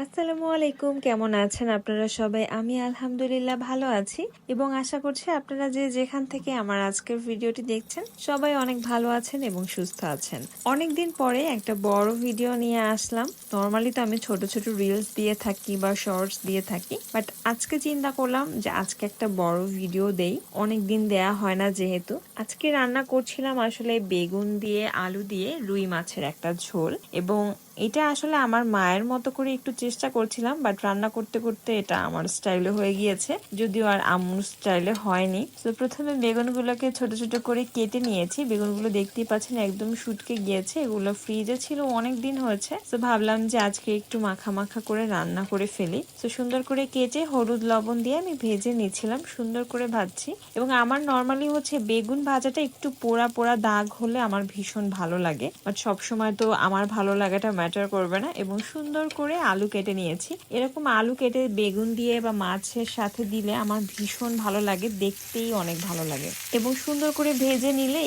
আসসালামু আলাইকুম, কেমন আছেন আপনারা সবাই? আমি আলহামদুলিল্লাহ ভালো আছি এবং আশা করছি আপনারা যে যেখান থেকে আমার আজকের ভিডিওটি দেখছেন সবাই অনেক ভালো আছেন এবং সুস্থ আছেন। অনেকদিন পরে একটা বড় ভিডিও নিয়ে আসলাম। নর্মালি তো আমি ছোট ছোট রিলস দিয়ে থাকি বা শর্টস দিয়ে থাকি, বাট আজকে চিন্তা করলাম যে আজকে একটা বড় ভিডিও দেই, অনেকদিন দেয়া হয় না যেহেতু। আজকে রান্না করছিলাম আসলে বেগুন দিয়ে আলু দিয়ে রুই মাছের একটা ঝোল, এবং এটা আসলে আমার মায়ের মতো করে একটু চেষ্টা করছিলাম, বাট রান্না করতে করতে এটা আমার স্টাইলে হয়ে গিয়েছে, যদিও আর আম্মুর স্টাইলে হয়নি। তো প্রথমে বেগুনগুলোকে ছোট ছোট করে কেটে নিয়েছি। বেগুনগুলো দেখতেই পাচ্ছেন একদম শুটকে গিয়েছে, এগুলো ফ্রিজে ছিল অনেক দিন হয়েছে। তো ভাবলাম যে আজকে একটু মাখা মাখা করে রান্না করে ফেলি। তো সুন্দর করে কেটে হলুদ লবণ দিয়ে আমি ভেজে নিচ্ছিলাম, সুন্দর করে ভাজছি। এবং আমার নর্মালি হচ্ছে বেগুন ভাজাটা একটু পোড়া পোড়া দাগ হলে আমার ভীষণ ভালো লাগে, বাট সবসময় তো আমার ভালো লাগাটা ম্যাটার করবে না। এবং সুন্দর করে আলু কেটে নিয়েছি। এরকম আলু কেটে বেগুন দিয়ে বা মাছের সাথে দিলে আমার ভীষণ ভালো লাগে, দেখতেই অনেক ভালো লাগে। এবং সুন্দর করে ভেজে নিলে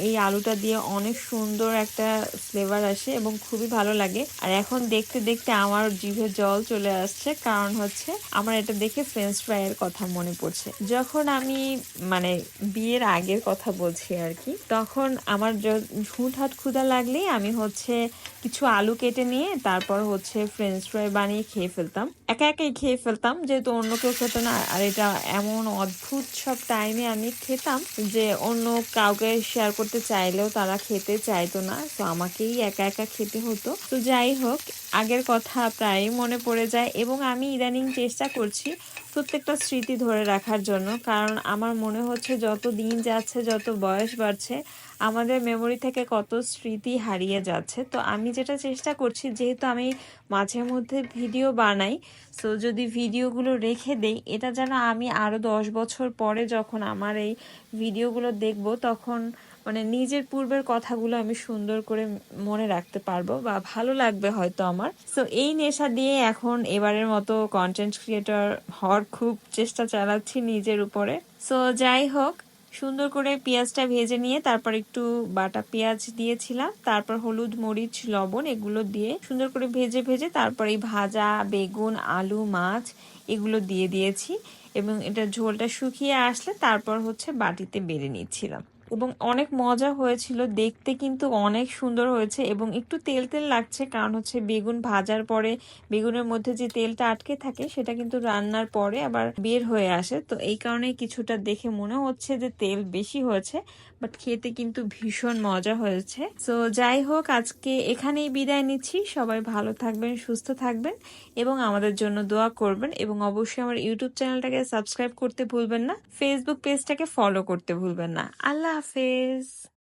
এই আলুটা দিয়ে অনেক সুন্দর একটা ফ্লেভার আসে এবং খুবই ভালো লাগে। আর এখন দেখতে দেখতে আমার জিভে জল চলে আসছে, কারণ হচ্ছে আমার এটা দেখে ফ্রেঞ্চ ফ্রাইয়ের কথা মনে পড়ছে। যখন আমি মানে বিয়ের আগের কথা বলছি আর কি, তখন আমার হুটহাট ক্ষুধা লাগলেই আমি হচ্ছে কিছু আলু কেটে নিয়ে তারপর হচ্ছে ফ্রেঞ্চ ফ্রাই বানিয়ে খেয়ে ফেলতাম, একা একাই খেয়ে ফেলতাম, যেহেতু অন্য কেউ খেত না। আর এটা এমন অদ্ভুত সব টাইমে আমি খেতাম যে অন্য কাউকে শেয়ার করতে চাইলেও তারা খেতে চাইতো না, তো আমাকেই একা একা খেতে হতো। তো যাই হোক, আগের কথা প্রায় মনে পড়ে যায় এবং আমি ইদানিং চেষ্টা করছি প্রত্যেকটা স্মৃতি ধরে রাখার জন্য, কারণ আমার মনে হচ্ছে যত দিন যাচ্ছে, যত বয়স বাড়ছে, আমাদের মেমোরি থেকে কত স্মৃতি হারিয়ে যাচ্ছে। তো আমি যেটা চেষ্টা করছি, যেহেতু আমি মাঝে মধ্যে ভিডিও বানাই, সো যদি ভিডিওগুলো রেখে দেই, এটা যেন আমি আরো 10 বছর পরে যখন আমার এই ভিডিওগুলো দেখব, তখন মানে নিজের পূর্বের কথাগুলো আমি সুন্দর করে মনে রাখতে পারবো বা ভালো লাগবে হয়তো আমার। সো এই নেশা দিয়ে এখন এবারের মতো কন্টেন্ট ক্রিয়েটর হওয়ার খুব চেষ্টা চালাচ্ছি নিজের উপরে। সো যাই হোক, সুন্দর করে পেঁয়াজটা ভেজে নিয়ে তারপর একটু বাটা পেঁয়াজ দিয়েছিলাম, তারপর হলুদ মরিচ লবণ এগুলো দিয়ে সুন্দর করে ভেজে ভেজে তারপর এই ভাজা বেগুন আলু মাছ এগুলো দিয়ে দিয়েছি। এবং এটা ঝোলটা শুকিয়ে আসলে তারপর হচ্ছে বাটিতে বেড়ে নিচ্ছিলাম। এবং অনেক মজা হয়েছিল দেখতে, কিন্তু অনেক সুন্দর হয়েছে এবং একটু তেল তেল লাগছে, কারণ হচ্ছে বেগুন ভাজার পরে বেগুনের মধ্যে যে তেলটা আটকে থাকে সেটা কিন্তু রান্নার পরে আবার বের হয়ে আসে, তো এই কারণে কিছুটা দেখে মনে হচ্ছে যে তেল বেশি হয়েছে, বাট খেতে কিন্তু ভীষণ মজা হয়েছে। তো যাই হোক, আজকে এখানেই বিদায় নিচ্ছি। সবাই ভালো থাকবেন, সুস্থ থাকবেন এবং আমাদের জন্য দোয়া করবেন। এবং অবশ্যই আমার ইউটিউব চ্যানেলটাকে সাবস্ক্রাইব করতে ভুলবেন না, ফেসবুক পেজটাকে ফলো করতে ভুলবেন না। আল্লাহ হাফেজ।